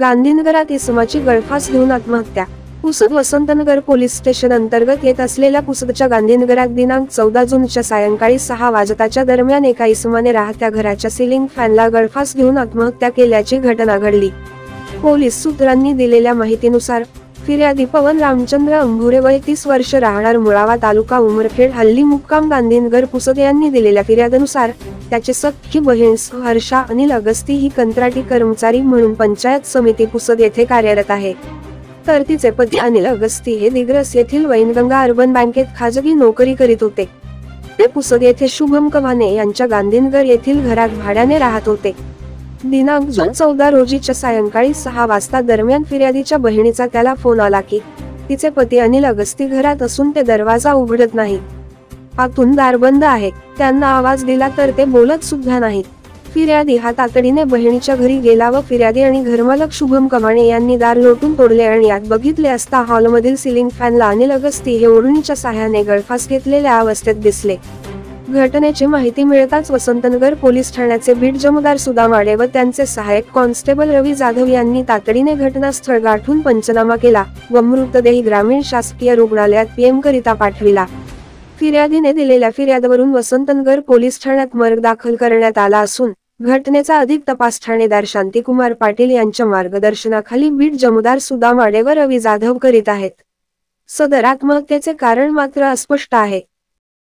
गांधीनगरात इसमाची गळफास घेऊन आत्महत्या। पुसद वसंतनगर पोलीस स्टेशन अंतर्गत येत असलेल्या पुसदच्या गांधीनगरात दिनांक 14 जूनच्या सायंकाळी 6 वाजताच्या दरम्यान एका इसमाने राहत्या घराच्या सिलिंग फॅनला गळफास घेऊन आत्महत्या केल्याची घटना घडली। पोलीस सूत्रांनी दिलेल्या माहितीनुसार फिर्यादी पवन रामचंद्र अंभुरे वय 30 वर्ष राहणार मुळावा तालुका उमरखेड हल्ली मुक्काम गांधीनगर पुसद यांनी दिलेल्या फिर्यादीनुसार त्याची सख्खी बहीण हर्षा अनिल अगस्ती ही कंत्राटी कर्मचारी म्हणून पंचायत समिती पुसद येथे कार्यरत आहे, तर तिचे पती अनिल अगस्ती हे दिग्रस येथील वैनगंगा अर्बन बँकेत खाजगी नोकरी करीत होते। ते पुसद येथे शुभम कव्हाणे यांच्या गांधीनगर येथील घरात भाड्याने राहत होते। दिनांक 14 रोजीच्या सायंकाळी 6 वाजता दरम्यान फिर्यादीच्या बहिणीचा त्याला फोन आला की तिचे पती अनिल अगस्ती घरात असून ते दरवाजा उघडत नाहीत, आतून दार बंद आहे। त्यांना आवाज दिला तर ते बोलत सुद्धा नाहीत। फिर्यादी हा तातडीने बहिणीच्या घरी गेला व फिर्यादी आणि घरमालक शुभम कव्हाणे यांनी दार लोटून तोडले आणि आत बघितले असता हॉलमधील सिलिंग फॅनला अनिल अगस्ती हे ओढणीच्या साहाय्याने गळफास घेतलेल्या अवस्थेत दिसले। घटनेची माहिती मिळताच वसंतनगर पोलीस ठाण्याचे बीट जमादार सुदाम आडे व त्यांचे सहाय्यक कॉन्स्टेबल रवी जाधव यांनी तातडीने घटनास्थळ गाठून पंचनामा केला व मृतदेह ग्रामीण शासकीय रुग्णालयात पीएम करिता पाठविला। फिर्यादीने दिलेल्या फिर्यादीवरून वसंतनगर पोलीस ठाण्यात मर्ग दाखल करण्यात आला असून घटनेचा अधिक तपास ठाणेदार शांतिकुमार पाटील यांच्या मार्गदर्शनाखाली बीट जमादार सुदाम आडे व रवी जाधव करीत आहेत। सदर आत्महत्येचे कारण मात्र अस्पष्ट आहे।